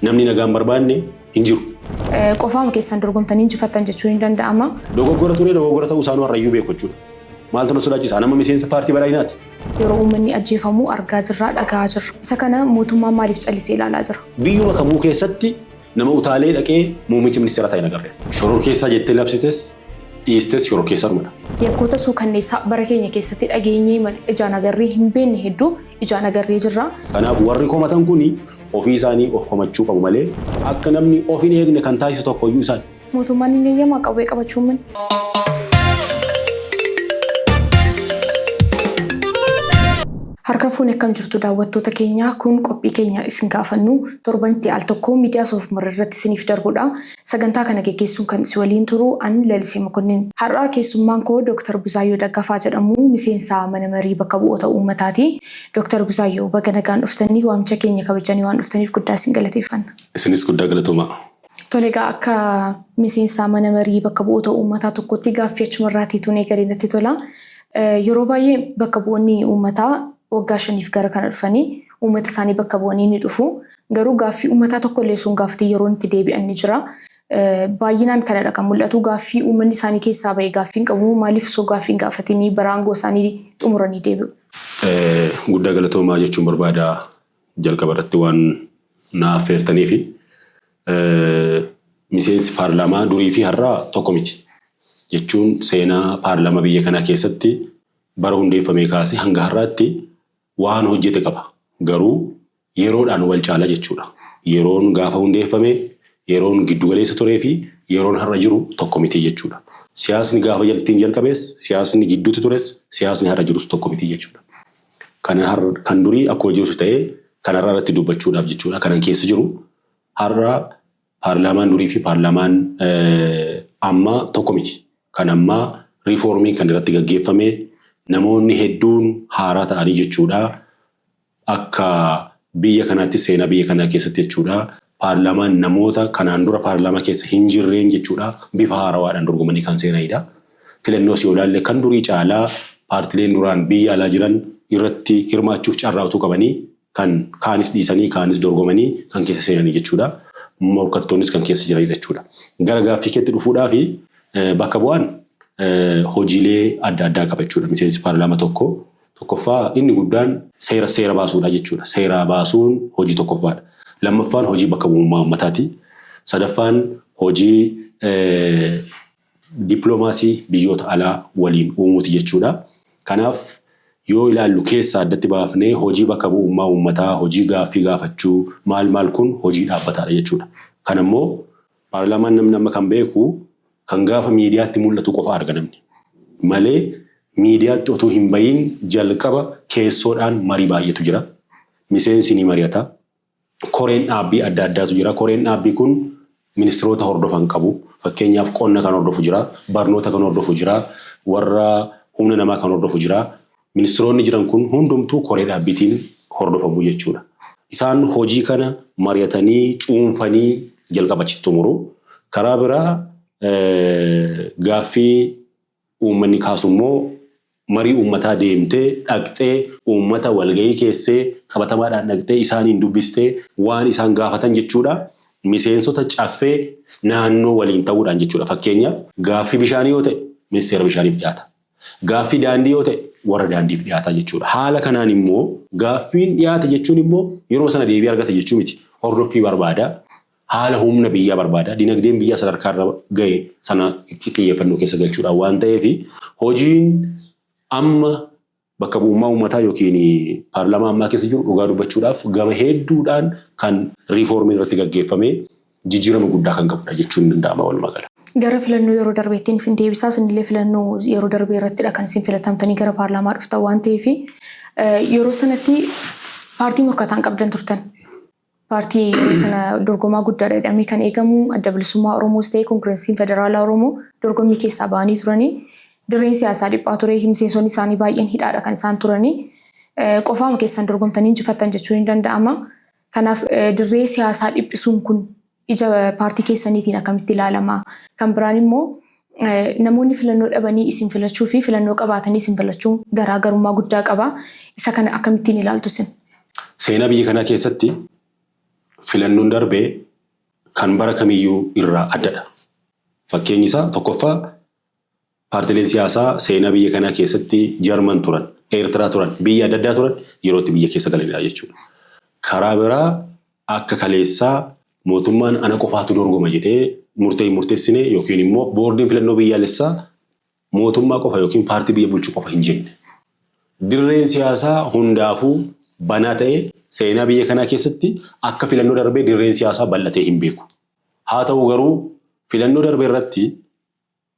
namni nagaan barbaanne hin jiru. Qofaama keessan dorgomtanii injifattan jechuun hin danda'ama. Dogoggora ture dogoggora ta'uu isaanii har'ayyuu beeku jechuudha. Maaltu nu sodaachisa? Nama miseensa paartii badhaadhinaati. Yeroo uummanni ajjeefamuu argaa jirra, dhagaa jirra. Isa kana mootummaan maaliif callisee ilaalaa jira? Biyyuma kamuu keessatti nama utaalee dhaqee muummicha ministeera ta'e nagarre. Shoror keessaa jettee labsites dhiistes shoror keessaa dhumana. Yakkoota suukanneessaa bara keenya keessatti dhageenyee ijaan agarree hin beekne hedduu ijaan agarree jirra. Kanaaf warri komatan kuni ofii isaanii of komachuu qabu malee akka namni of hin eegne kan taasisu tokkoyyuu isaan. Mootummaan hin eeyyamaa qawwee qabachuun min. Harka fuun akkam jirtu daawwattoota keenya kun qophii keenya isin gaafannu torbanitti al tokko miidiyaa soofumar irratti isiniif darbudha. Sagantaa kana geggeessuun kan isin waliin turu an Lalisee Mokonnin. Har'aa keessummaan koo Dr. Buzaayyoo Daggafaa jedhamu miseensa mana marii bakka bu'oota uummataati. Dr. Buzaayyoo baga nagaan dhuftanii waamicha keenya kabajanii waan dhuftaniif guddaa isin galateeffanna. Isinis guddaa galatooma. Tole egaa akka miseensa mana marii bakka bu'oota uummataa tokkotti gaaffii achumarraatii tunee galee natti tola. Yeroo baay'ee bakka bu'oonni uummataa waggaa 5 gara kana dhufanii uummata isaanii bakka bu'anii ni dhufu. Garuu gaaffii uummataa tokko illee sun gaafatee yeroo itti deebi'an ni jira. Baay'inaan kanadha kan mul'atu gaaffii uummanni isaanii keessaa ba'e gaaffiin qabu maaliif osoo gaaffiin gaafatanii bara aangoo isaanii xumuranii deebi'u? Guddaa galatoomaa jechuun barbaada jalqaba irratti waan na affeertanii fi miseensi paarlaamaa durii fi har'aa tokko miti jechuun seenaa paarlaamaa biyya kanaa keessatti bara hundeeffamee kaasee hanga har'aatti waan hojjete qaba. Garuu yeroodhaan wal caala jechuudha. Yeroon gaafa hundeeffame, yeroon giddu galeessa turee fi yeroon har'a jiru tokko miti jechuudha. Siyaasni gaafa jaltiin jalqabees, siyaasni gidduutti tures, siyaasni har'a jirus tokko miti jechuudha. Kan durii akkuma jirutu ta'ee kan har'a irratti dubbachuudhaaf jechuudha. Kanan keessa jiru har'a paarlaamaan durii fi paarlaamaan ammaa tokko miti. Kan ammaa riifoormiin kan irratti gaggeeffame namoonni hedduun haaraa ta'anii jechuudha. Akka biyya kanaatti seenaa biyya kanaa keessatti jechuudha. Paarlaamaan namoota kanaan dura paarlaamaa keessa hin jirreen jechuudha. Bifa haarawaadhaan dorgomanii kan seenanidha. Filannoos yoo ilaalle kan durii caalaa paartileen duraan biyya alaa jiran irratti hirmaachuuf carraa'uu qabanii kan kaanis dhiisanii kaanis dorgomanii kan keessa seenanii jechuudha. Morkattoonnis kan keessa jiranidha jechuudha. Gara gaaffii keetti dhufuudhaa fi bakka bu'aan hojiilee adda addaa qaba jechuudha. Miseensi paarlaamaa tokkoffaa inni guddaan seera baasuudha jechuudha. Seera baasuun hojii tokkoffaadha. Lammaffaan hojii bakka bu'ummaa uummataati. Sadaffaan hojii dippiloomaasii biyyoota alaa waliin uumuuti jechuudha. Kanaaf yoo ilaallu keessa addatti baafnee hojii bakka bu'ummaa uummataa, hojii gaaffii gaafachuu maal kun hojii dhaabbataadha jechuudha. Kan ammoo paarlaamaan namni kan beeku kan gaafa miidiyaatti mul'atu qofa arga namni. Malee miidiyaatti otoo hin bahin jalqaba keessoodhaan marii baay'eetu jira. Miseensi ni mari'ata. Koreen dhaabbii adda addaatu jira. Koreen dhaabbii kun ministeerota hordofan qabu. Fakkeenyaaf qonna kan hordofu jira. Barnoota kan hordofu jira. Warra humna namaa kan hordofu jira. Ministeeronni jiran kun hundumtuu koree dhaabbiitiin hordofamu jechuudha. Isaan hojii kana mari'atanii cuunfanii jalqabachitti xumuru. Karaa biraa gaaffii uummanni kaasu immoo marii uummataa deemtee dhaqxee uummata walgahii keessee qabatamaadhaan dhaqxee isaaniin dubbistee waan isaan gaafatan jechuudha. Miseensota caffee naannoo waliin ta'uudhaan jechuudha. Fakkeenyaaf gaaffii bishaanii yoo ta'e ministeera bishaaniif dhiyaata. Gaaffii daandii yoo ta'e warra daandiif dhiyaata jechuudha. Haala kanaan immoo gaaffiin dhiyaate jechuun immoo yeroo sana deebii argate jechuu miti. Hordoffii barbaada. Haala humna biyyaa barbaada. Dinagdeen biyyaa sadarkaa irra ga'e sana xiyyeeffannoo keessa galchuudhaan waan ta'eef hojiin amma bakka bu'ummaa uummataa yookiin paarlaamaa ammaa keessa jiru dhugaa dubbachuudhaaf gama hedduudhaan kan riifoormii irratti gaggeeffame jijjiirama guddaa kan qabudha jechuun danda'ama walumaa gala. Gara filannoo yeroo darbeettiin isin deebisaa isinillee filannoo yeroo darbee irrattidha kan isin filatamtanii gara paarlaamaa dhuftan waan ta'eef yeroo sanatti paartii morkataan qabdan turtan. Paartii sana dorgomaa guddaadha jedhamee kan eegamu adda bilisummaa Oromoos ta'ee Koongireesiin Federaalaa Oromoo dorgommii keessaa ba'anii turanii. Dirreen siyaasaa dhiphaa ture miseensonni isaanii baay'een hidhaadha kan isaan turanii. Qofaama keessan dorgomtanii injifattan jechuun hin danda'ama. Kanaaf dirree siyaasaa dhiphisuun kun ija paartii keessaniitiin akkamitti ilaalama? Kan biraan immoo namoonni filannoo dhabanii isin filachuu fi filannoo qabaatanii isin filachuun garaagarummaa guddaa qaba. Isa kana akkamittiin ilaaltu isin? Seenaa biyya kanaa keessatti filannoon darbee kan bara kamiyyuu irraa addadha. Fakkeenyi isaa tokkoffaa paartileen siyaasaa seenaa biyya kanaa keessatti Jarman turan, Eertiraa turan, biyya adda addaa turan yerootti biyya keessa galanidha jechuudha. Karaa biraa akka kaleessaa mootummaan ana qofaatu dorgoma jedhee murteessine yookiin immoo boordiin filannoo biyyaalessaa mootummaa qofa yookiin paartii biyya bulchu qofa hin jenne. Dirreen siyaasaa hundaafuu banaa ta'ee seenaa biyya kanaa keessatti akka filannoo darbee dirreen siyaasaa bal'atee hin beeku. Haa ta'u garuu filannoo darbee irratti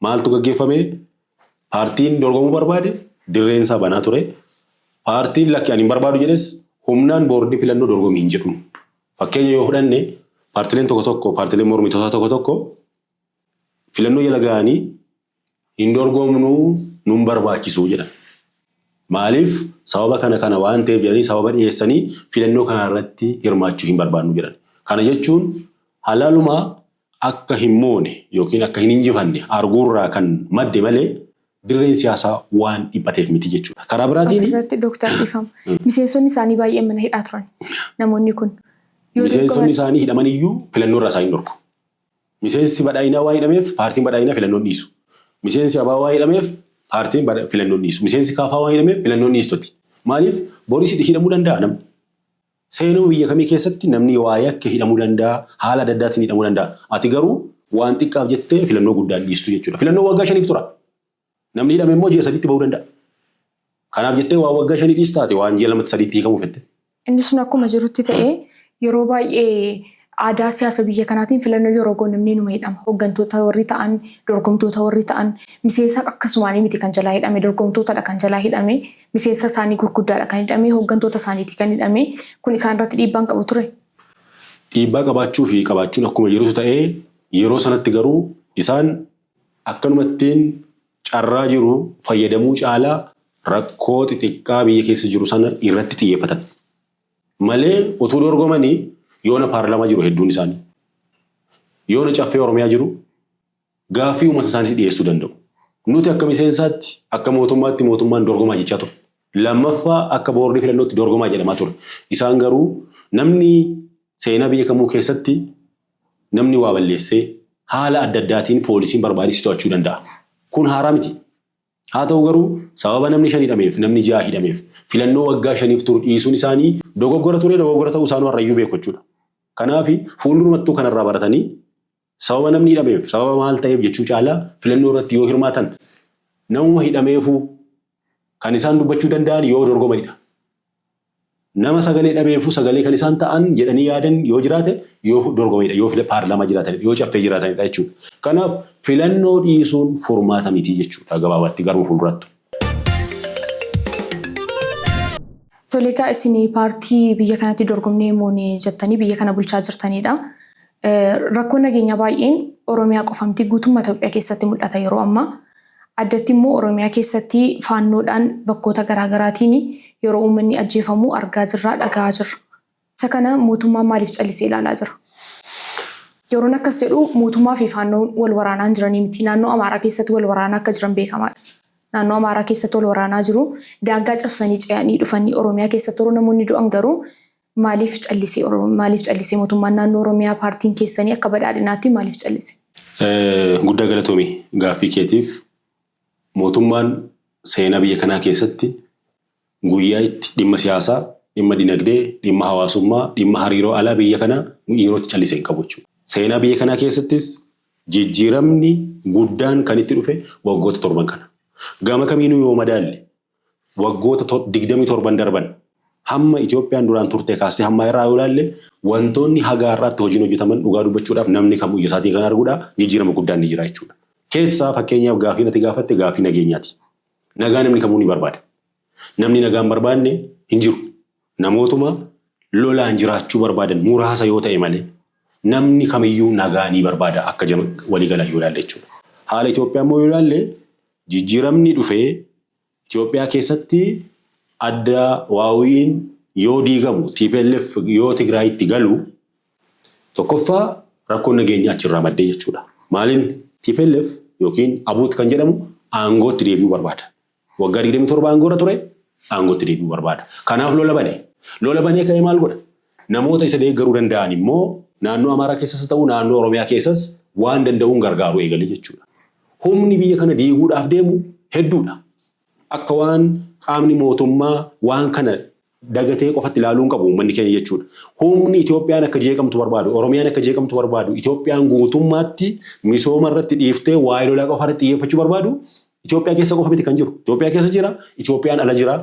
maaltu gaggeeffame? Paartiin dorgomuu barbaade dirreen isaa banaa ture. Paartiin lakki ani hin barbaadu jedhes humnaan boordii filannoo dorgomii hin jedhu. Fakkeenya yoo fudhanne paartileen paartileen mormitoota tokko filannoo jala ga'anii hin dorgomnuu nun barbaachisu jedhan. Maaliif sababa kana waan ta'eef jedhanii sababa dhiyeessanii filannoo kana irratti hirmaachuu hin barbaannu jedhan. Kana jechuun halaalumaa akka hin moone yookiin akka hin injifanne arguurraa kan madde malee dirreen siyaasaa waan dhiphateef miti jechuudha. Karaa biraatiin asirratti Dooktar Dhiifama. Miseensonni isaanii baay'een mana hidhaa turan namoonni kun. Miseensonni isaanii hidhaman iyyuu filannoo irraa isaan dorgu. Miseensi badhaadhinaa waa hidhameef paartiin badhaadhinaa filannoo dhiisu. Miseensi abaa waa hidhameef paartiin filannoo dhiisu. Miseensi kaafaa waa hidhameef filannoo dhiistutti. Maaliif booris hidhamuu danda'a namni. Seenuu biyya kamii keessatti namni waa yakka hidhamuu danda'a, haala adda addaatiin hidhamuu danda'a. Ati garuu waan xiqqaaf jettee filannoo guddaan dhiistu jechuudha. Filannoo waggaa 5 tura. Namni hidhame immoo ji'a 3tti bahuu danda'a. Kanaaf jettee waa waggaa 5 dhiistaati waan ji'a 2-3tti hiikamuu fette. Inni sun akkuma jirutti ta'ee yeroo baay'ee aadaa siyaasa biyya kanaatiin filannoo yeroo goon namni numa hidhama. Hooggantoota warri ta'an, dorgomtoota warri ta'an, miseensa akkasumaan miti kan jalaa hidhame, dorgomtootadha kan jalaa hidhame, miseensa isaanii gurguddaadha kan hidhame, hooggantoota isaaniiti kan hidhame. Kun isaan irratti dhiibbaan qabu ture. Dhiibbaa qabaachuu fi qabaachuun akkuma jirutu ta'ee yeroo sanatti garuu isaan akkanumattiin carraa jiru fayyadamuu caalaa rakkoo xixiqqaa biyya keessa jiru sana irratti xiyyeeffatan. Malee utuu dorgomanii yoona paarlaamaa jiru hedduun isaanii. Yoona caffee Oromiyaa jiru gaaffii uummata isaaniitti dhiyeessuu danda'u. Nuti akka miseensaatti akka mootummaan dorgomaa jechaa ture. Lammaffaa akka boordii filannootti dorgomaa jedhamaa ture. Isaan garuu namni seenaa biyya kamuu keessatti namni waa balleessee haala adda addaatiin poolisiin barbaadis to'achuu danda'a. Kun haaraa miti. Haa ta'u garuu sababa namni 5 hidhameef namni 6 hidhameef filannoo waggaa 5 turu dhiisuun isaanii dogoggora ta'uu isaanii har'ayyuu beeku jechuudha. Kanaaf fuuldurumattuu kanarraa baratanii sababa namni hidhameef sababa maal ta'eef jechuu caalaa filannoo irratti yoo hirmaatan namuma hidhameefuu kan isaan dubbachuu danda'an yoo dorgomanidha. Nama sagalee dhabeefuu sagalee kan isaan ta'an jedhanii yaadan yoo jiraate yoo dorgomanidha. Yoo paarlaamaa jiraatanidha. Yoo caffee jiraatanidha jechuudha. Kanaaf filannoo dhiisuun furmaata miti jechuudha gabaabatti garuu fuulduratti. Toleekaa isin paartii biyya kanatti dorgomnee moonee jettanii biyya kana bulchaa jirtanidha. Rakkoon nageenyaa baay'een Oromiyaa qofa miti guutummaa Itoophiyaa keessatti mul'ata yeroo ammaa. Addatti immoo Oromiyaa keessatti faannoodhaan bakkoota garaagaraatiin yeroo uummanni ajjeefamu argaa jirra, dhagahaa jirra. Isa kana mootummaan maaliif callisee ilaalaa jira? Yeroon akkas jedhu mootummaa fi faannoon wal waraanaa jiranii miti. Naannoo Amaaraa keessatti wal waraanaa akka jiran beekamaadha. Naannoo Amaaraa keessatti wal waraanaa jiru. Daangaa cabsanii ce'anii dhufanii Oromiyaa keessatti yeroo namoonni du'an garuu maaliif callisee mootummaan naannoo Oromiyaa paartiin keessanii akka badhaadhinaatti maaliif callise? Guddaa galatoomii gaaffii keetiif mootummaan seenaa biyya kanaa keessatti guyyaa itti dhimma siyaasaa, dhimma dinagdee, dhimma hawaasummaa, dhimma hariiroo alaa biyya kanaa yerootti callisee hin qabu jechuudha. Seenaa biyya kanaa keessattis jijjiiramni guddaan kan itti dhufe waggoota 7 kana. Gama kamiinuu yoo madaalle waggoota 27 darban hamma Itoophiyaan duraan turte kaasee hamma irraa yoo ilaalle wantoonni haga har'aatti hojiin hojjetaman dhugaa dubbachuudhaaf namni kamuu ija isaatii kan arguudha jijjiirama guddaan ni jira jechuudha. Keessaa fakkeenyaaf gaaffii natti gaafatte gaaffii nageenyaati. Nagaa namni kamuu ni barbaada. Namni nagaan barbaanne hin jiru. Namootuma lolaan jiraachuu barbaadan muraasa yoo ta'e malee namni kamiyyuu nagaa ni barbaada akka waliigalan yoo ilaalle jechuudha. Haala Itoophiyaa immoo yoo ilaalle jijjiiramni dhufee Itoophiyaa keessatti adda waawiin yoo diigamu TPLF yoo Tigraayitti galu tokkoffaa rakkoon nageenyaa achirraa maddee jechuudha. Maaliin TPLF yookiin Abuut kan jedhamu aangootti deebi'uu barbaada. Waggaa 27 aangoorra ture aangootti deebi'uu barbaada. Kanaaf lola banee ka'ee maal godha? namoota isa deeggaruu danda'an immoo naannoo Amaaraa keessas ta'u naannoo Oromiyaa keessas waan danda'uun gargaaruu eegale jechuudha. Humni biyya kana diiguudhaaf deemu hedduudha. Akka waan qaamni mootummaa waan kana dagatee qofatti ilaaluun qabu uummanni keenya jechuudha. Humni Itoophiyaan akka jeeqamtu barbaadu, Oromiyaan akka jeeqamtu barbaadu, Itoophiyaan guutummaatti misooma irratti dhiiftee waa'ee lolaa qofa irratti xiyyeeffachuu barbaadu Itoophiyaa keessa qofa miti kan jiru. Itoophiyaa keessa jira, Itoophiyaan ala jira,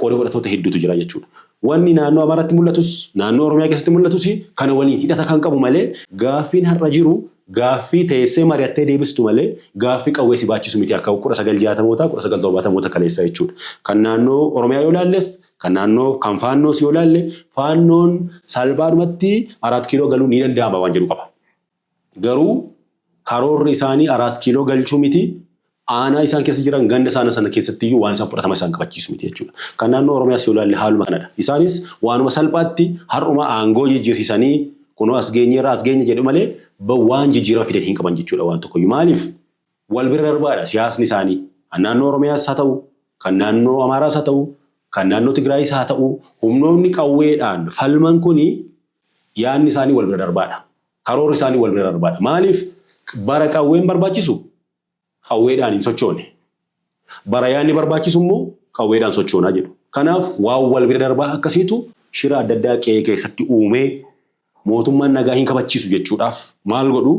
qooda fudhattoota hedduutu jira jechuudha. Wanni naannoo Amaaraatti mul'atus, naannoo Oromiyaa keessatti mul'atus kana waliin hidhata kan qabu malee gaaffiin har'a jiru gaaffii teessee mari'attee deebistu malee gaaffii qawwee si baachisu miti akka 1960moota 1970moota kaleessa jechuudha. Kan naannoo Oromiyaa yoo ilaalles, kan naannoo kan faannoos yoo ilaalle, faannoon salphaadhumatti 4 kiiloo galuu ni danda'ama waan jedhu qaba. Garuu karoorri isaanii 4 kiiloo galchuu miti. Aanaa isaan keessa jiran ganda sana keessatti iyyuu waan isaan fudhatama isaan qabachiisu miti jechuudha. Kan naannoo Oromiyaas yoo ilaalle haaluma kanadha. Isaanis waanuma salphaatti har'uma aangoo jijjiirsiisanii kunoo as geenye jedhu malee waan jijjiirama fidan hin qaban jechuudha waan tokkoyyuu. Maaliif wal bira darbaadha siyaasni isaanii. Kan naannoo Oromiyaas haa ta'u, kan naannoo Amaaraas haa ta'u, kan naannoo Tigraayis haa ta'u, humnoonni qawweedhaan falman kuni yaadni isaanii wal bira darbaadha. Karoorri isaanii wal bira darbaadha. Maaliif bara qawween barbaachisu qawweedhaan hin sochoone. Bara yaadni barbaachisu immoo qawweedhaan sochoonaa jedhu. Kanaaf waan wal bira darbaa akkasiitu shira adda addaa qe'ee keessatti uumee mootummaan nagaa hin kabachiisu jechuudhaaf maal godhu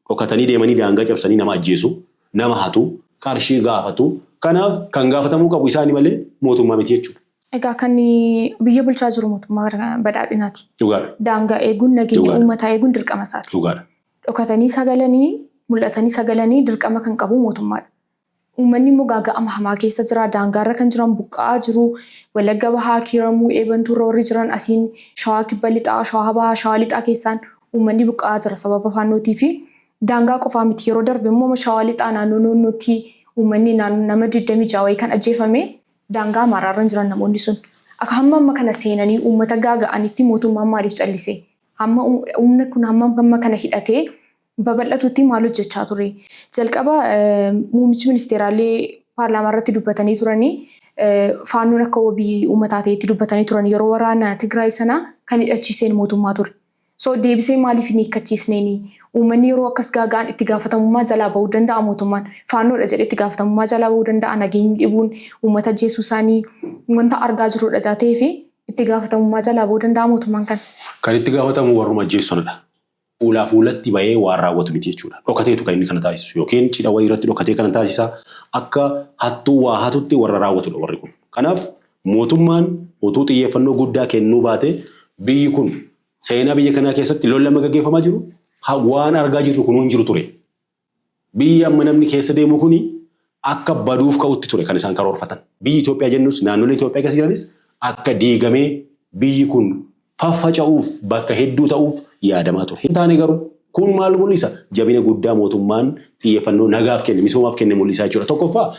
dhokatanii deemanii daangaa cabsanii nama ajjeesu, nama hatu, qarshii gaafatu. Kanaaf kan gaafatamuu qabu isaanii malee mootummaa miti jechuudha. Egaa kan biyya bulchaa jiru mootummaa badhaadhinaati. Dhugaadha. Daangaa eeguun nageenya uummataa eeguun dirqama isaati. Dhugaadha. Dhokatanii sagalanii mul'atanii sagalanii dirqama kan qabu mootummaadha. Uummanni immoo gaaga'ama hamaa keessa jira. Daangaarra kan jiran buqqa'aa jiru. Walagga bahaa kiiramuu eebantuu roorri jiran asiin shawaa kibba lixaa, shawaa bahaa, shawaa lixaa keessaan uummanni buqqa'aa jira sababa faannootii fi daangaa qofaa miti. Yeroo darbe immoo shawaa lixaa naannoo noonnootti uummanni nama 26 wayii kan ajjeefame daangaa Amaaraarra jiran namoonni sun. Akka hamma kana seenanii uummata gaaga'anitti mootummaan maaliif callise? Hamma uummanni kun hamma kana hidhatee babal'atutti maal hojjechaa ture? Jalqaba muummichi ministeeraallee paarlaamaa irratti dubbatanii turanii faannoon akka wabii uummataa ta'etti dubbatanii turan yeroo waraana Tigraay sana kan hidhachiiseen mootummaa ture. So deebisee maaliif hin hiikkachiisneeni? Uummanni yeroo akkas gaaga'an itti gaafatamummaa jalaa bahuu danda'a mootummaan. Faannoodha jedhee itti gaafatamummaa jalaa bahuu danda'a. Nageenyi dhibuun uummata ajjeesuu isaanii wanta argaa jirudha jaatee fi itti gaafatamummaa jalaa bahuu danda'a mootummaan kan. Kan itti gaafatamu warruma ajjeessanidha. Fuulatti bahee waan raawwatu miti jechuudha. Dhokateetu kan inni kana taasisu yookiin cidha wayii irratti dhokatee kana taasisa akka hattuu waa hatutti warra raawwatudha warri kun. Kanaaf mootummaan utuu xiyyeeffannoo guddaa kennuu baate biyyi kun seenaa biyya kanaa keessatti lolla gaggeeffamaa jiru waan argaa jirru kun hin jiru ture. Biyyi amma namni keessa deemu kuni akka baduuf ka'utti ture kan isaan karoorfatan. Biyyi Itoophiyaa jennus naannolee Itoophiyaa keessa jiranis akka diigamee biyyi kun faffaca'uuf bakka hedduu ta'uuf yaadamaa ture. Hin taane garuu kun maal mul'isa? Jabina guddaa mootummaan xiyyeeffannoo nagaaf kenne, misoomaaf kenne mul'isaa jechuudha. Tokkoffaa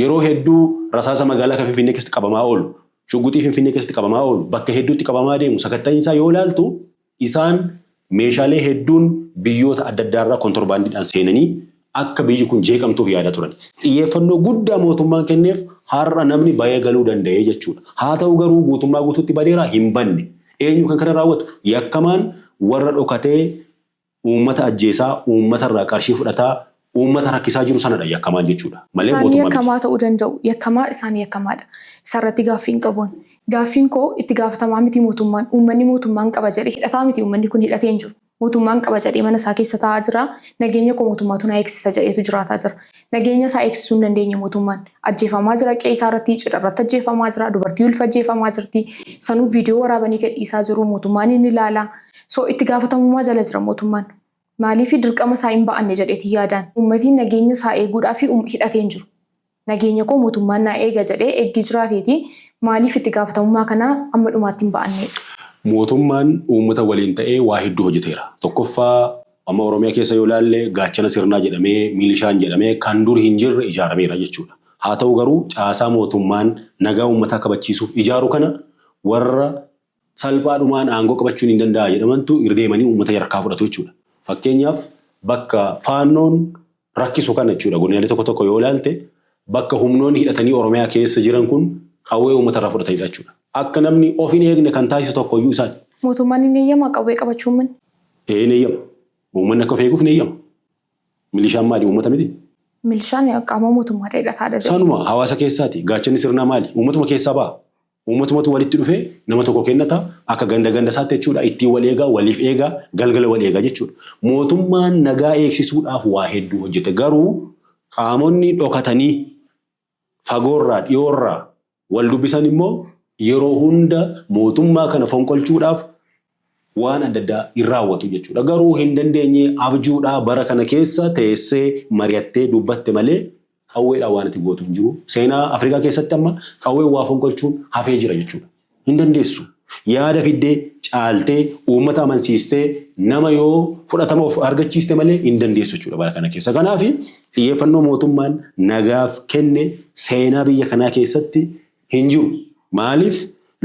yeroo hedduu rasaasa magaalaa kan Finfinnee keessatti qabamaa oolu, shugguxii Finfinnee keessatti qabamaa oolu, bakka hedduutti qabamaa deemu, sakatta'iinsaa yoo ilaaltu isaan meeshaalee hedduun biyyoota adda addaarraa kontorbaandiidhaan seenanii akka biyyi kun jeeqamtuuf yaada turan. Xiyyeeffannoo guddaa mootummaan kenneef har'a namni bayee galuu danda'ee jechuudha. Haa ta'u garuu guutummaa guutuutti badeeraa hin banne. Eenyu kan kana raawwatu? Yakkamaan warra dhokatee uummata ajjeesaa, uummatarraa qarshii fudhataa, uummata rakkisaa jiru sanadha yakkamaan jechuudha. Malee mootummaan isaan yakkamaa ta'uu danda'u. Yakkamaa isaan yakkamaadha. Isarratti gaaffii hin qabuun. Gaaffiin koo itti gaafatamaa miti mootummaan. Uummanni mootummaan qaba jedhee hidhataa miti uummanni kun hidhatee hin jiru. Mootummaan qaba jedhee mana isaa keessa taa'aa jira. Nageenya koo mootummaatu na eegsisa jedheetu jiraataa jira. Nageenya isaa eegsisuu hin dandeenye mootummaan. Ajjeefamaa jira qe'ee isaa irratti, cidha irratti ajjeefamaa jira, dubartii ulfa ajjeefamaa jirti. Sanuu viidiyoo waraabanii gadhiisaa jiru mootummaan inni ilaala. So itti gaafatamummaa jala jira mootummaan. Maaliif dirqama isaa hin ba'anne jedheeti yaadaan. Uummatiin nageenya isaa eeguudhaaf hidhatee hin jiru. Nageenya koo mootummaan naa eega jedhee eeggii jiraateeti maaliif itti gaafatamummaa kana amma dhumaatti hin ba'anne? Mootummaan uummata waliin ta'ee waa hedduu hojjeteera. Tokkoffaa amma Oromiyaa keessa yoo ilaalle gaachana sirnaa jedhamee milishaan jedhamee kan dur hin jirre ijaarameera jechuudha. Haa ta'u garuu caasaa mootummaan nagaa uummataa kabachiisuuf ijaaru kana warra salphaadhumaan aangoo qabachuun hin danda'a jedhamantu irdeemanii uummata yarkaa fudhatu jechuudha. Fakkeenyaaf bakka faannoon rakkisu kana jechuudha. Godinaalee tokko tokko yoo ilaalte bakka humnoonni hidhatanii Oromiyaa keessa jiran kun qawwee uummatarraa fudhatanidha jechuudha. Akka namni of hin eegne kan taasisu tokkoyyuu isaan Mootummaan inni eeyyamaa qawwee qabachuun min? Ni eeyyama. Uummanni akka of eeguuf ni eeyyama. Milishaan maali? Uummata miti. Milishaan qaama mootummaa dheedhataadha. Sanuma hawaasa keessaati. Gaachanni sirnaa maali? Uummatuma keessaa ba'a. Uummatumatu walitti dhufee nama tokko kennata akka ganda isaatti jechuudha. Ittiin wal eegaa, waliif eegaa, galgala wal eegaa jechuudha. Mootummaan nagaa eegsisuudhaaf waa hedduu hojjete. Garuu qaamonni dhokatanii fagoorraa dhiyoorraa wal dubbisan immoo yeroo hunda mootummaa kana fonqolchuudhaaf waan adda addaa hin raawwatu jechuudha. Garuu hin dandeenye abjuudhaa bara kana keessa teessee mari'attee dubbatte malee qawweedhaan waan itti gootu hin jiru. Seenaa Afrikaa keessatti amma qawwee waa fonqolchuun hafee jira jechuudha. Hin dandeessu. Yaada fiddee caaltee uummata amansiistee nama yoo fudhatama of argachiiste malee hin dandeessu jechuudha bara kana keessa. Kanaaf xiyyeeffannoo mootummaan nagaaf kenne seenaa biyya kanaa keessatti hin jiru. Maaliif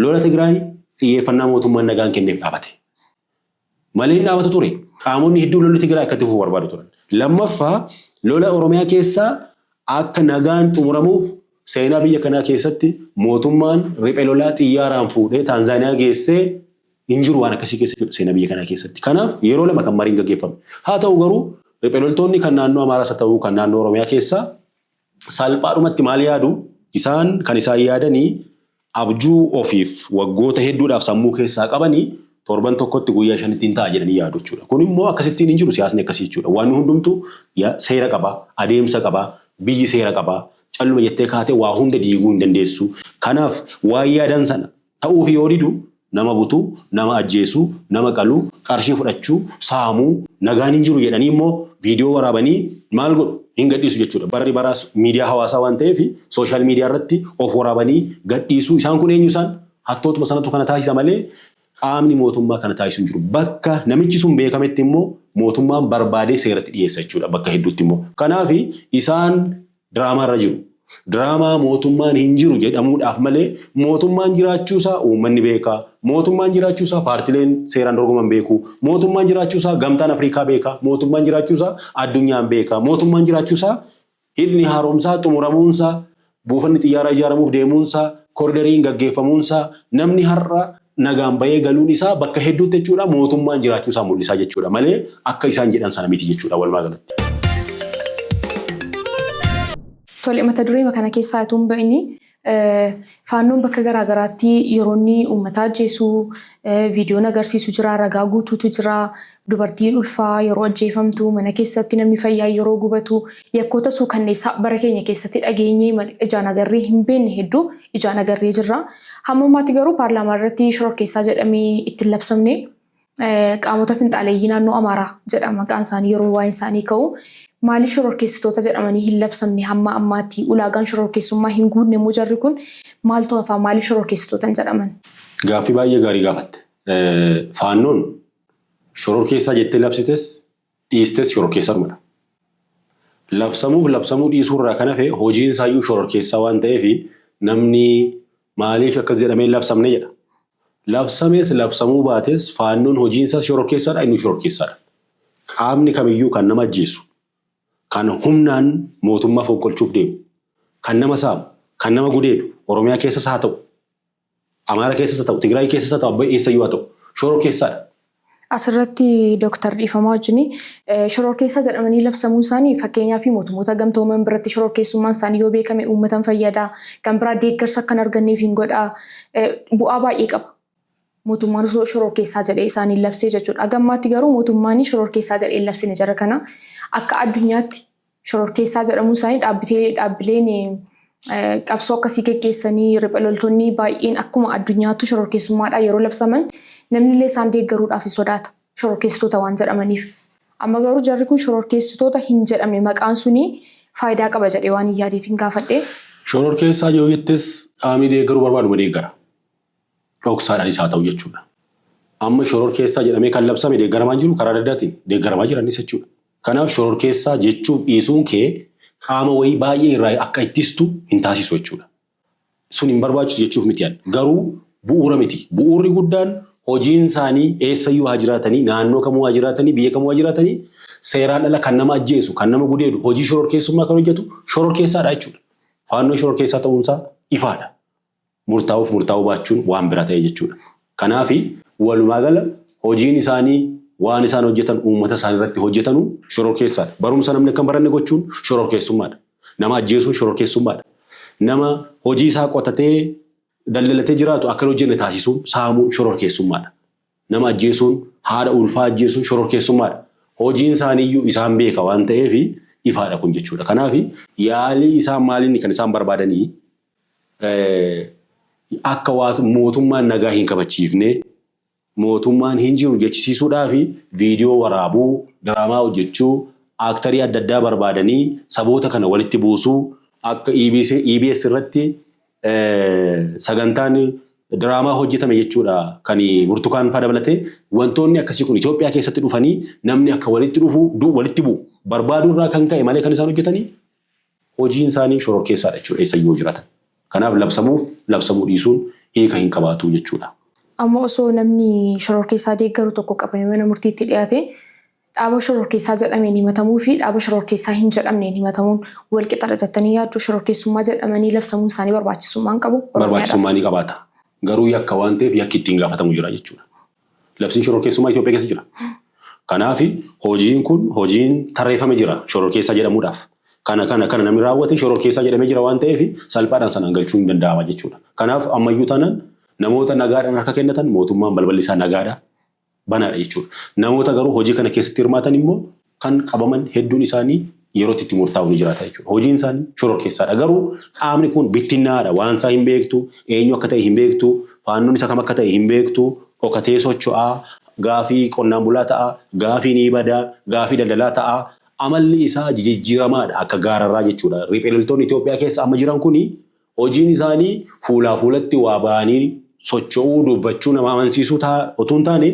lola Tigraay xiyyeeffannaa mootummaan nagaan kenneef dhaabate. Malee hin dhaabatu ture. Qaamonni hedduun lolli Tigraay akkatti fufuu barbaadu turan. Lammaffaa lola Oromiyaa keessaa akka nagaan xumuramuuf seenaa biyya kanaa keessatti mootummaan riphee lolaa xiyyaaraan fuudhee Taanzaaniyaa geessee hin jiru waan akkasii keessa seenaa biyya kanaa keessatti. Kanaaf yeroo lama kan mariin gaggeeffame. Haa ta'u garuu riphee loltoonni kan naannoo Amaaraas haa ta'u kan naannoo Oromiyaa keessaa salphaadhumatti maal yaadu isaan kan isaan yaadanii abjuu ofiif waggoota hedduudhaaf sammuu keessaa qabanii torban tokkotti guyyaa shanitti hin ta'a jedhanii yaadu jechuudha. Kun immoo akkasittiin hin jiru siyaasni akkasii jechuudha. Waan hundumtuu seera qaba, adeemsa qaba. Biyyi seera qabaa. Calluma jettee kaatee waa hunda diiguu hin dandeessu. Kanaaf waan yaadan sana ta'uuf yoo didu nama butuu, nama ajjeesuu, nama qaluu, qarshii fudhachuu, saamuu, nagaan hin jiru jedhanii immoo viidiyoo waraabanii maal godhu hin gadhiisu jechuudha. Barri baraas miidiyaa hawaasaa waan ta'eef sooshaal miidiyaa irratti of waraabanii gadhiisuu. Isaan kun eenyu isaan? Hattootuma sanatu kana taasisa malee qaamni mootummaa kana taasisu hin jiru. Bakka namichi sun beekametti immoo mootummaan barbaadee seeratti dhiyeessa jechuudha bakka hedduutti immoo. Kanaaf isaan diraamaa irra jiru. Diraamaa mootummaan hin jiru jedhamuudhaaf malee mootummaan jiraachuusaa uummanni beekaa. Mootummaan jiraachuusaa paartileen seeraan dorgoman beeku. Mootummaan jiraachuusaa gamtaan Afrikaa beekaa. Mootummaan jiraachuusaa addunyaan beekaa. Mootummaan jiraachuusaa hidhni haaromsaa xumuramuunsaa buufanni xiyyaaraa ijaaramuuf deemuunsaa koridariin gaggeeffamuunsaa namni har'a nagaan bahee galuun isaa bakka hedduutti jechuudha mootummaan jiraachuu isaa mul'isaa jechuudha malee akka isaan jedhan sana miti jechuudha walumaa galatti. Tole mata duree kana keessaa ituun ba'ini faannoon bakka garaagaraatti yeroonni uummata ajjeesuu viidiyoon agarsiisu jira ragaa guutuutu jira dubartiin ulfaa yeroo ajjeefamtu mana keessatti namni fayyaa yeroo gubatu yakkoota suukanneessaa bara keenya keessatti dhageenyee ijaan agarree hin beekne hedduu ijaan agarree jirra. Hamma ammaatti garuu paarlaamaa irratti shororkeessaa jedhamee ittiin labsamne qaamota finxaaleeyyii naannoo Amaaraa jedhama maqaan isaanii yeroo waa'een isaanii ka'u maaliif shororkeessitoota jedhamanii hin labsamne hamma ammaatti ulaagaan shororkeessummaa hin guunne immoo jarri kun maaltu hafaa maaliif shororkeessitoota jedhaman? Gaaffii baay'ee gaarii gaafatte. Faannoon shororkeessaa jettee labsites dhiistes shororkeessaadhumadha. Labsamuu dhiisuurraa kan hafe hojiin isaayyuu shororkeessaa waan ta'eef namni maaliif akkas jedhamee labsamne jedha. Labsamees labsamuu baates faannoon hojiin isaas shororkeessaadha inni shororkeessaadha. Qaamni kamiyyuu kan nama ajjeesu, kan humnaan mootummaa fonqolchuuf deemu, kan nama saamu, kan nama gudeedu Oromiyaa keessas haa ta'u, Amaara keessas haa ta'u, Tigraay keessas haa ta'u, Abbaa eessayyuu haa ta'u shororkeessaadha. Asirratti Dooktar Dhiifamaa wajjin shororkeessaa jedhamanii labsamuun isaanii fakkeenyaa fi mootummoota gamtooman biratti shororkeessummaan isaanii yoo beekame uummatan fayyada. Kan biraa deeggarsa akka hin arganneef hin godha. Bu'aa baay'ee qaba. Mootummaan shororkeessaa jedhee isaanii labsee jechuudha. Gammaatti garuu mootummaan shororkeessaa jedhee labsine jara kana akka addunyaatti shororkeessaa jedhamuun isaanii dhaabbileen qabsoo akkasii gaggeessanii riphee loltoonni baay'een akkuma addunyaattu shororkeessummaadhaan yeroo labsaman namni illee isaan deeggaruudhaaf sodaata shororkeessitoota waan jedhamaniif. Amma garuu jarri kun shororkeessitoota hin jedhamne maqaan suni faayidaa qaba jedhee waan hin yaadeef hin gaafadhe. Shororkeessaa yoo jettis qaamni deeggaruu barbaadu deeggara. Dhoksaadhaanis haa ta'u jechuudha. Amma shororkeessaa jedhamee kan labsame deeggaramaa jiru karaa adda addaatiin deeggaramaa jiranis jechuudha. Kanaaf shororkeessaa jechuuf dhiisuun kee qaama wayii baay'ee irraa akka ittistu hin taasisu jechuudha. Sun hin barbaachisu jechuuf miti yaadda. Garuu bu'uura miti. Bu'uurri guddaan hojiin isaanii eessayyuu haa jiraatanii, naannoo kamuu haa jiraatanii, biyya kamuu haa jiraatanii, seeraan ala kan nama ajjeesu, kan nama gudeedu, hojii shororkeessummaa kan hojjetu shororkeessaadha jechuudha. Faannoo shororkeessaa ta'uunsaa ifaadha. Murtaa'uu baachuun waan bira ta'e jechuudha. Kanaaf walumaa gala hojiin isaanii waan isaan hojjetan uummata isaanii irratti hojjetanu shororkeessaadha. Barumsa namni akka hin baranne gochuun shororkeessummaadha. Nama ajjeesuun shororkeessummaadha. Nama hojii isaa qotatee daldalatee jiraatu akka hin hojjenne taasisuun saamuun shororkeessummaadha. Nama ajjeesuun haadha ulfaa ajjeesuun shororkeessummaadha. Hojiin isaaniiyyuu isaan beeka waan ta'eef ifaadha kun jechuudha. Kanaaf yaalii isaan maaliin kan isaan barbaadanii akka mootummaan nagaa hin kabachiifne mootummaan hin jiru jechisiisuudhaa fi viidiyoo waraabuu, diraamaa hojjechuu, aaktarii adda addaa barbaadanii saboota kana walitti buusuu akka EBS irratti sagantaan diraamaa hojjetame jechuudha kan burtukaan faa dabalatee wantoonni akkasii kun Itoophiyaa keessatti dhufanii namni akka walitti bu'u barbaaduurraa kan ka'e malee kan isaan hojjetanii hojiin isaanii shororkeessaadha jechuudha eessayyuu jiraatan. Kanaaf labsamuu dhiisuun hiika hin qabaatu jechuudha. Amma osoo namni shororkeessaa deeggaru tokko qabamee mana murtiitti dhiyaate dhaaba shororkeessaa jedhameen himatamuu fi dhaaba shororkeessaa hin jedhamneen himatamuun wal qixxaadha jettanii yaaddu shororkeessummaa jedhamanii labsamuun isaanii barbaachisummaan qabu. Barbaachisummaa ni qabaata. Garuu yakka waan ta'eef yakki ittiin gaafatamu jira jechuudha. Labsiin shororkeessummaa Itoophiyaa keessa jira. Kanaaf hojiin kun hojiin tarreeffame jira shororkeessaa jedhamuudhaaf. Kana namni raawwate shororkeessaa jedhamee jira waan ta'eef salphaadhaan sanaan galchuu hin danda'ama jechuudha. Kanaaf ammayyuu taanaan namoota nagaadhaan harka kennatan mootummaan balballi isaa nagaadha banaadha jechuudha. Namoota garuu hojii kana keessatti hirmaatan immoo kan qabaman hedduun isaanii yerootti itti murtaa'u ni jiraata jechuudha. Hojiin isaanii shororkeessaadha. Garuu qaamni kun bittinnaadha. Waan isaa hin beektu, eenyu akka ta'e hin beektu, faannoon isaa kam akka ta'e hin beektu, dhokatee socho'aa, gaafii qonnaan bulaa ta'a, gaafii ni badaa, gaafii daldalaa ta'a. Amalli isaa jijjiiramaadha akka gaararraa jechuudha. Riphee loltoonni Itoophiyaa keessa amma jiran kuni hojiin isaanii fuulaa fuulatti waa ba'anii socho'uu dubbachuu nama amansiisuu otoo hin taane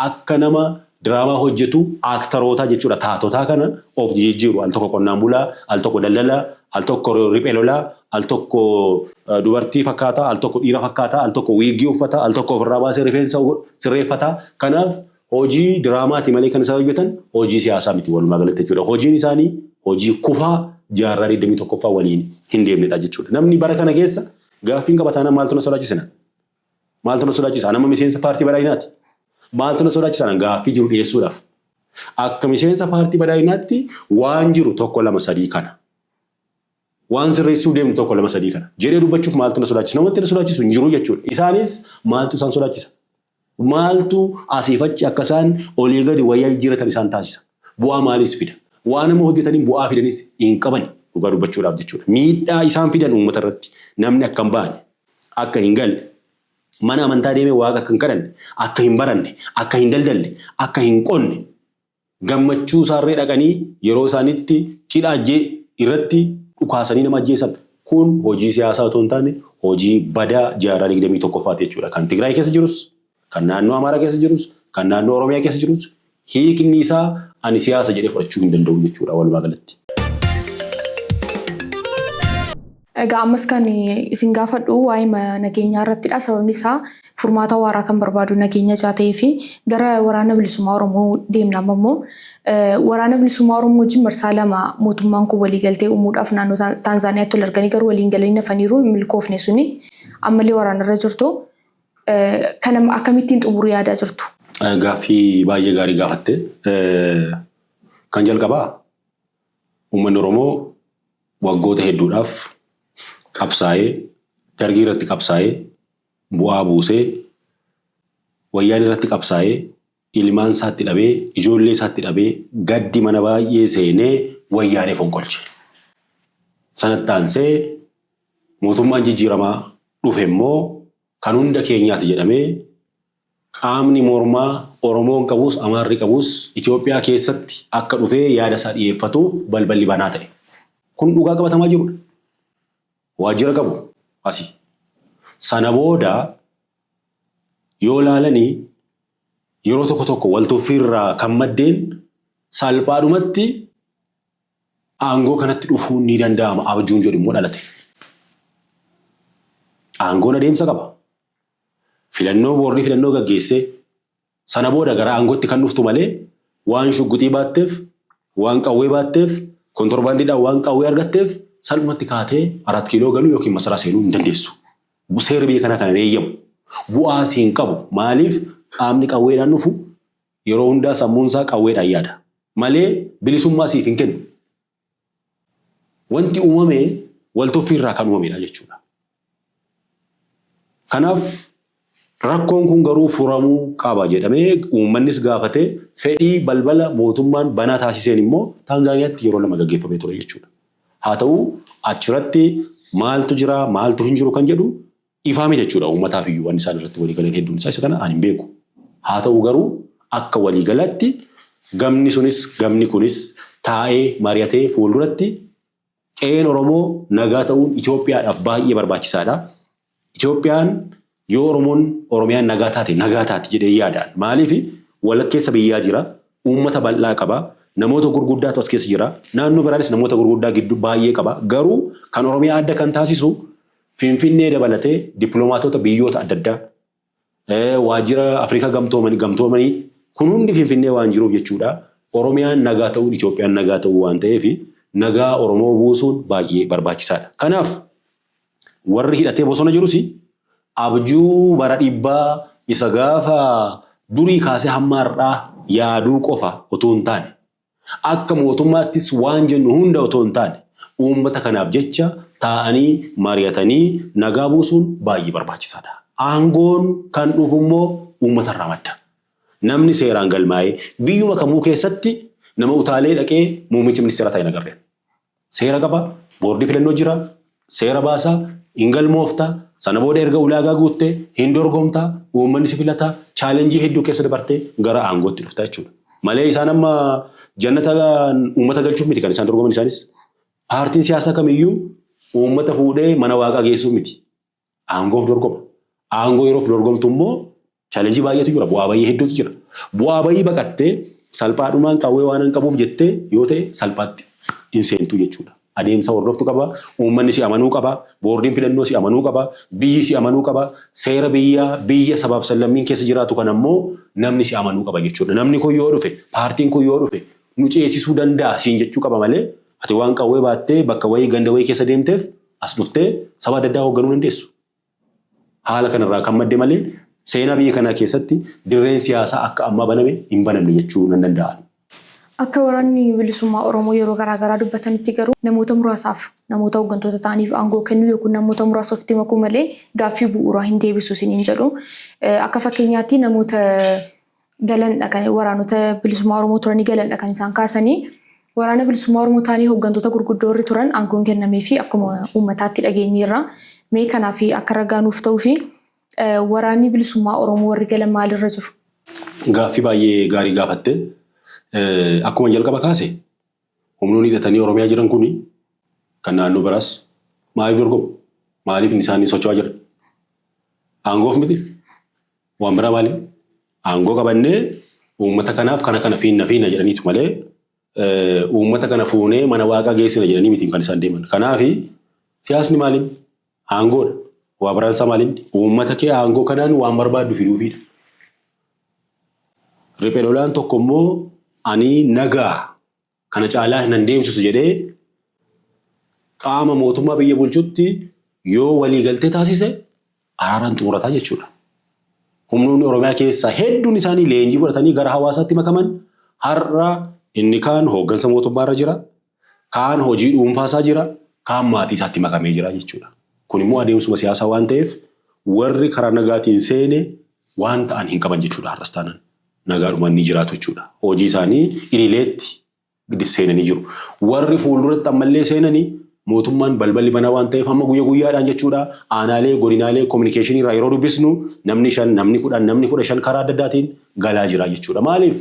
akka nama diraamaa hojjetu aaktaroota jechuudha. Taatotaa kana of jijjiiru. Al tokko qonnaan bulaa, al tokko daldalaa, al tokko riphee lolaa, al tokko dubartii fakkaataa, al tokko dhiira fakkaataa, al tokko wiiggii uffataa, al tokko ofirraa baasee rifeensa sirreeffataa. Kanaaf hojii diraamaati malee kan isaan hojjetan hojii siyaasaa miti walumaa galatti jechuudha. Hojiin isaanii hojii kufaa jaarraa 21ffaa waliin hin deemnedha jechuudha. Namni bara kana keessa gaaffiin qabataan maaltu na sodaachisa? Maaltu na sodaachisa? Nama miseensa paartii badhaadhinaati. Maaltu na sodaachisa? Gaaffii jiru dhiyeessuudhaaf. Akka miseensa paartii badhaadhinaatti waan jiru tokko lama sadii kana. Waan sirreessuuf deemnu tokko lama sadii kana. Jedhee dubbachuuf maaltu na sodaachisa? Namatti na sodaachisu hin jiru jechuudha. Isaanis maaltu isaan sodaachisa? Maaltu asiifachi akka isaan olii gadi wayyaa jijjiiratan isaan taasisa? Bu'aa maaliis fida? Waan nama hojjetaniin bu'aa fidanis hin qaban dhugaa dubbachuudhaaf jechuudha. Miidhaa isaan fidan uummata irratti namni akka hin baane, akka hin galle, mana amantaa deemee waaqa akka hin kadhanne, akka hin baranne, akka hin daldalle, akka hin qonne, gammachuu isaarree dhaqanii yeroo isaanitti cidha irratti dhukaasanii nama ajjeesan. Kun hojii siyaasaa otoo hin taane hojii badaa jaarraa 21ffaati jechuudha. Kan Tigraay keessa jirus, kan naannoo Amaaraa keessa jirus, kan naannoo Oromiyaa keessa jirus hiikni isaa ani siyaasa jedhee fudhachuu hin danda'u jechuudha walumaa galatti. Egaa ammas kan isin gaafadhu waa'ee nageenyaa irrattidha. Sababni isaa furmaata waaraa kan barbaadu nageenya ijaa ta'ee fi gara waraana bilisummaa Oromoo deemna. Amma immoo waraana bilisummaa Oromoo wajjin marsaa lama mootummaan kun waliigaltee uumuudhaaf naannoo Taanzaaniyaatti wal arganii garuu waliin galanii nafaniiru milkoofne suni ammallee waraana irra jirtu. Kanam akkamittiin xumuruu yaadaa jirtu? Gaaffii baay'ee gaarii gaafatte. Kan jalqabaa uummanni Oromoo waggoota hedduudhaaf qabsaa'ee, dargii irratti qabsaa'ee, bu'aa buusee, wayyaan irratti qabsaa'ee, ilmaan isaatti dhabee, ijoollee isaatti dhabee, gaddi mana baay'ee seenee wayyaanee fonqolche. Sanatti aansee mootummaan jijjiiramaa dhufe immoo kan hunda keenyaati jedhamee qaamni mormaa Oromoon qabus Amaarri qabus Itoophiyaa keessatti akka dhufee yaada isaa dhiyeeffatuuf balballi banaa ta'e. Kun dhugaa qabatamaa jirudha. Waajjira qabu asii. Sana booda yoo laalanii yeroo tokko tokko waltuffiirraa kan maddeen salphaadhumatti aangoo kanatti dhufuun ni danda'ama abjuun jedhu immoo dhalate. Aangoon adeemsa qaba. Boorni filannoo gaggeessee sana booda gara aangootti kan dhuftu malee waan shugguxii baatteef, waan qawwee baatteef, kontorbaandiidhaan waan qawwee argatteef salphumatti kaatee 4 kiiloo galuu yookiin masaraa seenuu hin dandeessu. Seerri biyya kanaa kan eeyyamu. Bu'aa siin qabu. Maaliif qaamni qawweedhaan dhufu yeroo hundaa sammuun isaa qawweedhaan yaada. Malee bilisummaa siif hin kennu. Wanti uumame waltuffii irraa kan uumamedha jechuudha. Kanaaf rakkoon kun garuu furamuu qaba jedhamee uummannis gaafatee fedhii balbala mootummaan banaa taasiseen immoo Taanzaaniyaatti yeroo 2 gaggeeffamee ture jechuudha. Haa ta'u achirratti maaltu jira maaltu hin jiru kan jedhu ifaame jechuudha. Uummataaf iyyuu waan isaan irratti walii galan hedduun isaa isa kana ani hin beeku. Haa ta'u garuu akka walii galatti gamni sunis gamni kunis taa'ee mari'atee fuulduratti qe'een Oromoo nagaa ta'uun Itoophiyaadhaaf baay'ee barbaachisaadha. Itoophiyaan yoo Oromiyaan nagaa taate jedhee yaadaan. Maaliif walakkeessa biyyaa jira, uummata bal'aa qaba, namoota gurguddaatu as keessa jira, naannoo biraanis namoota gurguddaa gidduu baay'ee qaba. Garuu kan Oromiyaa adda kan taasisu Finfinnee dabalatee dippiloomaatota biyyoota adda addaa waajjira Afrikaa gamtoomanii kun hundi Finfinnee waan jiruuf jechuudha. Oromiyaan nagaa ta'uun Itoophiyaan nagaa ta'uu waan ta'eef nagaa Oromoo buusuun baay'ee barbaachisaadha. Kanaaf warri hidhatee bosona jirus abjuu bara dhibbaa isa gaafa durii kaasee hamma har'aa yaaduu qofa otoo hin taane akka mootummaattis waan jennu hunda otoo hin taane uummata kanaaf jecha taa'anii mari'atanii nagaa buusuun baay'ee barbaachisaadha. Aangoon kan dhufu immoo uummatarraa madda. Namni seeraan galmaa'ee biyyuma kamuu keessatti nama utaalee dhaqee muummicha ministeera ta'e nagarreen. Seera qaba, boordii filannoo jira, seera baasaa, hin galmoofta, sana booda erga ulaagaa guuttee hin dorgomta, uummanni si filata, chaalenjii hedduu keessa dabartee gara aangootti dhufta jechuudha. Malee isaan amma jannata uummata galchuuf miti kan isaan dorgoman isaanis. Paartiin siyaasaa kamiyyuu uummata fuudhee mana waaqaa geessuuf miti. Aangoof dorgoma. Aangoo yeroof dorgomtu immoo chaalenjii baay'eetu jira, bu'aa baay'ee hedduutu jira. Bu'aa baay'ee baqattee salphaadhumaan qawwee waan hin qabuuf jettee yoo ta'e salphaatti hin seentu jechuudha. Adeemsa hordoftu qaba, uummanni si amanuu qaba, boordiin filannoo si amanuu qaba, biyyi si amanuu qaba, seera biyya sabaaf sallammiin keessa jiraatu kan ammoo namni si amanuu qaba jechuudha. Namni kun yoo dhufe, paartiin kun yoo dhufe nu ceesisuu danda'a siin jechuu qaba malee ati waan qawwee baattee bakka wayii ganda wayii keessa deemteef as dhuftee saba adda addaa hoogganuu dandeessu. Haala kanarraa kan madde malee seenaa biyya kanaa keessatti dirreen siyaasaa akka ammaa baname hin banamne jechuu nan danda'a. Akka waraanni bilisummaa Oromoo yeroo garaagaraa dubbatanitti garuu namoota muraasaaf namoota hooggantoota ta'aniif aangoo kennuu yookiin namoota muraasa ofitti makuu malee gaaffii bu'uuraa hin deebisu isiniin jedhu. Akka fakkeenyaatti namoota galanidha kan waraanota bilisummaa Oromoo turanii galanidha kan isaan kaasanii waraana bilisummaa Oromoo ta'anii hooggantoota gurguddoo irra turan aangoon kennamee fi akkuma uummataatti dhageenyeerra mee kanaa fi akka ragaa nuuf ta'uu fi waraanni bilisummaa Oromoo warri galan maalirra jiru? Gaaffii baay'ee gaarii gaafatte. Akkuma jalqaba kaase humnoonni hidhatanii Oromiyaa jiran kuni kan naannoo biraas maaliif dorgomu? Maaliif isaanii socho'aa jiran? Aangoof miti? Waan biraa maaliif? Aangoo qabannee uummata kanaaf kana fiinna jedhaniitu malee uummata kana fuunee mana waaqaa geessina jedhanii miti kan isaan deeman. Kanaaf siyaasni maaliin? Aangoodha. Waa biraan isaa maaliin? Uummata kee aangoo kanaan waan barbaaddu fiduufidha. Riphee lolaan tokko immoo ani nagaa kana caalaa hin deemsisu jedhee qaama mootummaa biyya bulchutti yoo walii galtee taasise araaraan xumurataa jechuudha. Humnoonni Oromiyaa keessaa hedduun isaanii leenjii fudhatanii gara hawaasaatti makaman har'a inni kaan hooggansa mootummaarra jira, kaan hojii dhuunfaasaa jira, kaan maatii isaatti makamee jira jechuudha. Kun immoo adeemsuma siyaasaa waan ta'eef warri karaa nagaatiin seene waan ta'an hin qaban jechuudha har'as taanaan. Nagaadhumaan ni jiraatu jechuudha. Hojii isaanii idileetti seenanii jiru. Warri fuulduratti ammallee seenanii mootummaan balballi banaa waan ta'eef hamma guyyaadhaan jechuudha. Aanaalee, godinaalee, kominikeeshinii irraa yeroo dubbisnu namni 5, namni 10, namni 15 karaa adda addaatiin galaa jira jechuudha. Maaliif?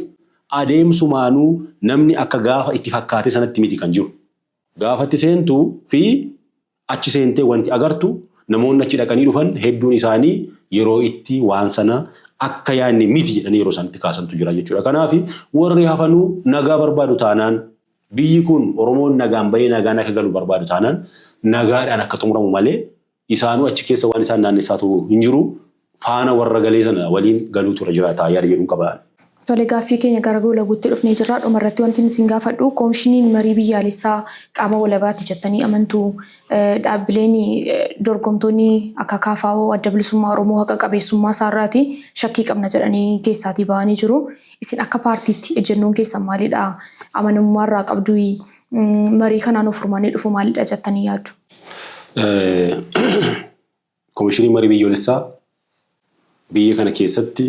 Adeemsumaanuu namni akka gaafa itti fakkaate sanatti miti kan jiru. Gaafa itti seentuu fi achi seentee wanti agartu namoonni achi dhaqanii dhufan hedduun isaanii yeroo itti waan sana akka yaadne miti jedhanii yeroo sanatti kaasantu jira jechuudha. Kanaaf warri hafanuu nagaa barbaadu taanaan biyyi kun Oromoon nagaan bahee nagaan akka galu barbaadu taanaan nagaadhaan akka xumuramu malee isaanuu achi keessa waan isaan naanneessaatu hin jiru faana warra galee sana waliin galuutu irra jiraata yaada jedhuun qaba. Tole gaaffii keenya gara goolabuutti dhufnee jirra. Dhumarratti wanti isin gaafadhu koomishiniin marii biyyaalessaa qaama walabaati jettanii amantuu dhaabbileen dorgomtoonni akka KFO adda bilisummaa Oromoo haqa qabeessummaa isaarraati shakkii qabna jedhanii keessaatii bahanii jiru. Isin akka paartiitti ejjennoon keessan maalidha? Amanamummaarraa qabdu marii kanaan of furmaanii dhufu maalidha jettanii yaaddu? Koomishiniin marii biyyoolessaa biyya kana keessatti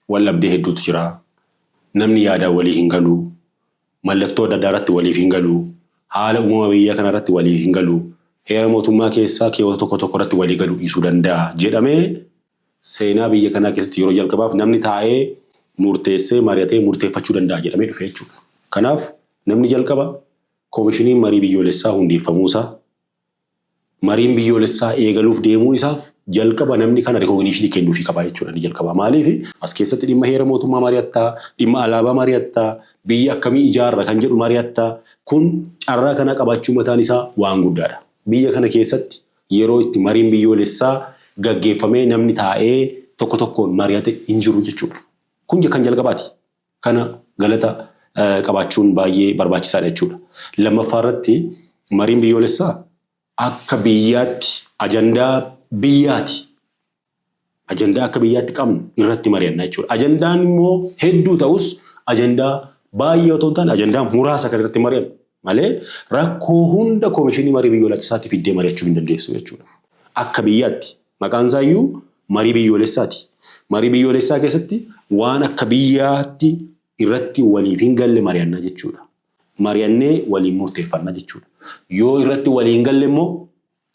wal-dhabdee hedduutu jira. Namni yaada walii hin galu, mallattoo adda addaa irratti waliif hin galu, haala uumama biyya kana irratti waliif hin galu, heera mootummaa keessaa keewwata tokko tokko irratti walii galuu dhiisuu danda'a jedhamee seenaa biyya kanaa keessatti yeroo jalqabaaf namni taa'ee murteessee mari'atee murteeffachuu danda'a jedhamee dhufe jechuudha. Kanaaf namni jalqaba koomishiniin marii biyyoolessaa hundeeffamuusaa mariin biyyoolessaa eegaluuf deemuu isaaf jalqaba namni kana rikogniishinii kennuufii qaba jechuudha ni jalqaba. Maaliif as keessatti dhimma heera mootummaa mari'attaa, dhimma alaabaa mari'attaa, biyya akkamii ijaarra kan jedhu mari'attaa kun carraa kana qabaachuu mataan isaa waan guddaadha. Biyya kana keessatti yeroo itti mariin biyyoolessaa gaggeeffamee namni taa'ee tokko tokkoon mari'ate hin jiru jechuudha. Kun kan jalqabaati. Kana galata qabaachuun baay'ee barbaachisaadha jechuudha. Lammaffaa irratti mariin biyyoolessaa akka biyyaatti ajandaa biyyaati. Ajandaa akka biyyaatti qabnu irratti mari'annaa jechuudha. Ajandaan immoo hedduu ta'us ajandaa baay'ee otoo hin taane ajandaa muraasa kan irratti mari'annu malee rakkoo hunda koomishinii marii biyyoolessaatti fiddee mari'achuu hin dandeessu jechuudha. Akka biyyaatti maqaan isaayyuu marii biyyoolessaati. Marii biyyoolessaa keessatti waan akka biyyaatti irratti waliif hin galle mari'annaa jechuudha. Mari'annee waliin murteeffannaa jechuudha. Yoo irratti walii hin galle immoo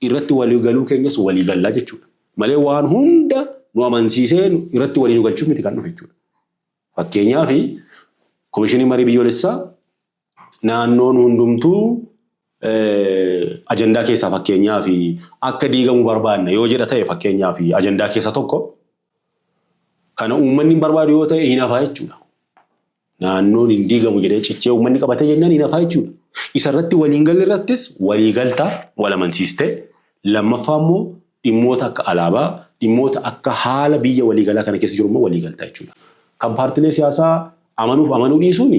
irratti walii galuu keenyas walii gallaa jechuudha. Malee waan hunda nu amansiisee irratti walii nu galchuuf miti kan dhufe jechuudha. Fakkeenyaaf koomishinii marii biyyoolessaa naannoon hundumtuu ajandaa keessaa fakkeenyaaf akka diigamu barbaanna yoo jedha ta'e fakkeenyaaf ajandaa keessa tokko kana uummanni barbaadu yoo ta'e hin hafaa jechuudha. Naannoon hin diigamu jedhee cichee uummanni qabatee jennaan hin hafaa jechuudha. Isarratti waliin galle irrattis walii galtaa wal amansiistee lammaffaa immoo dhimmoota akka alaabaa dhimmoota akka haala biyya waliigalaa kana keessa jiru immoo walii galtaa jechuudha. Kan paartilee siyaasaa amanuuf amanuu dhiisuun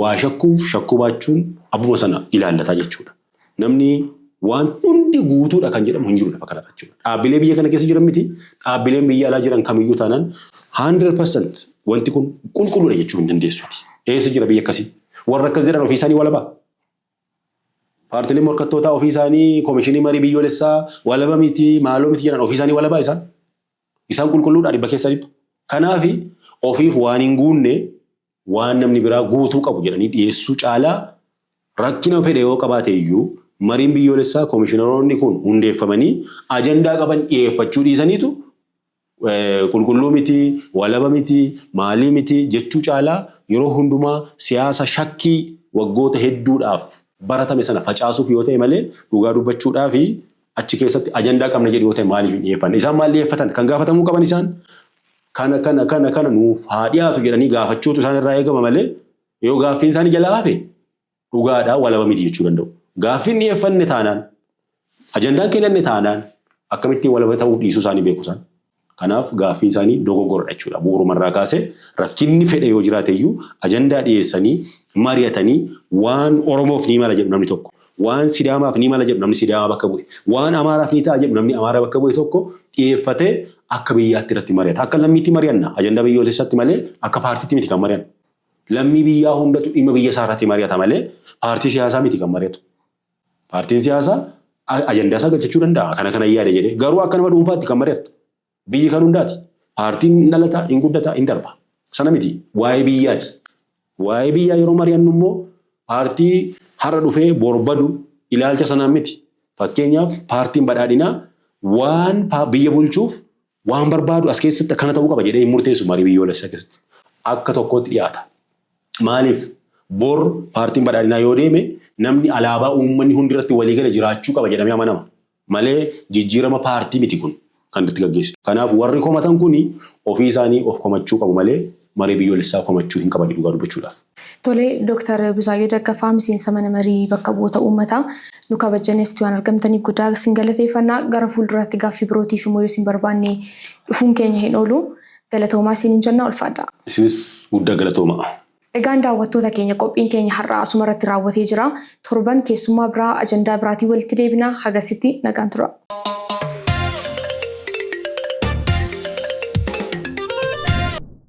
waa shakkuuf shakkuu baachuun abbuma sana ilaallataa jechuudha. Namni waan hundi guutuudha kan jedhamu hin jiru lafa kanarra jechuudha. Dhaabbilee biyya kana keessa jiran miti dhaabbileen biyya alaa jiran kamiyyuu taanaan 100% wanti kun qulqulluudha jechuu hin dandeessuuti. Eessa jira biyya akkasii? Warra akkas jedhan ofii isaanii walabaa. Paartileen morkattootaa ofii isaanii koomishinii marii biyyoolessaa walaba miti maaloo miti jedhan ofii isaanii walabaa isaan. Isaan qulqulluudha dhibba keessa dhibba. Kanaaf ofiif waan hin guunne waan namni biraa guutuu qabu jedhanii dhiyeessuu caalaa rakkina fedhe yoo qabaate iyyuu mariin biyyoolessaa koomishinaroonni kun hundeeffamanii ajandaa qaban dhiyeeffachuu dhiisaniitu qulqulluu miti walaba miti maalii miti jechuu caalaa yeroo hundumaa siyaasa shakkii waggoota hedduudhaaf baratame sana facaasuuf yoo ta'e malee dhugaa dubbachuudhaa fi achi keessatti ajandaa qabna jedhu yoo ta'e maaliif hin dhiyeeffanne? Isaan maal dhiyeeffatan? Kan gaafatamuu qaban isaan kana nuuf haa dhiyaatu jedhanii gaafachuutu isaan irraa eegama malee yoo gaaffiin isaanii jalaa hafe dhugaadhaa walaba miti jechuu danda'u. Gaaffiin dhiyeeffanne taanaan ajandaan kennanne taanaan akkamittiin walaba ta'uu dhiisuu isaanii beeku isaan. Kanaaf gaaffiin isaanii dogoggoradha jechuudha. Bu'uurumarraa kaasee rakkinni fedhe yoo jiraate iyyuu ajandaa dhiyeessanii mari'atanii waan Oromoof ni mala jedhu namni tokko, waan Sidaamaaf ni mala jedhu namni Sidaamaa bakka bu'e, waan Amaaraaf ni ta'a jedhu namni Amaaraa bakka bu'e tokko dhiyeeffatee akka biyyaatti irratti mari'ata. Akka lammiitti mari'anna ajandaa biyyoolessaatti malee akka paartiitti miti kan mari'annu. Lammii biyyaa hundatu dhimma biyya isaa irratti mari'ata malee paartii siyaasaa miti kan mari'atu. Paartiin siyaasaa ajandaa isaa galchachuu danda'a. Kana yaada jedhee garuu akka nama dhuunfaatti kan mari'atu. Biyyi kan hundaati. Paartiin dhalataa hin guddataa hin darba. Sana miti waa'ee biyyaati. Waa'ee biyyaa yeroo mari'annu immoo paartii har'a dhufee borbadu ilaalcha sanaan miti. Fakkeenyaaf paartiin badhaadhinaa waan biyya bulchuuf waan barbaadu as keessatti akkana ta'uu qaba jedhee hin murteessu marii biyyoolessaa keessatti. Akka tokkotti dhiyaata. Maaliif bor paartiin badhaadhinaa yoo deeme namni alaabaa uummanni hundi irratti waliigala jiraachuu qaba jedhamee amanama. Malee jijjiirama paartii miti kun. Kan itti gaggeessu. Kanaaf warri komatan kuni ofii isaanii of komachuu qabu malee marii biyyoolessaa komachuu hin qaban dhugaa dubbachuudhaaf. Tole Dr. Buzaayyoo Daggafaa miseensa mana marii bakka bu'oota uummataa nu kabajaneesti waan argamtaniif guddaa isin galateeffannaa gara fuulduraatti gaaffii birootiif immoo yoo isin barbaanne dhufuun keenya hin oolu. galatoomaa isiniin jenna ulfaadha. Isinis guddaa galatoomaa. Egaan daawwattoota keenya qophiin keenya har'aa asuma irratti raawwatee jira. Torban keessummaa biraa ajandaa biraatiin walitti deebina. Hagasitti nagaan tura.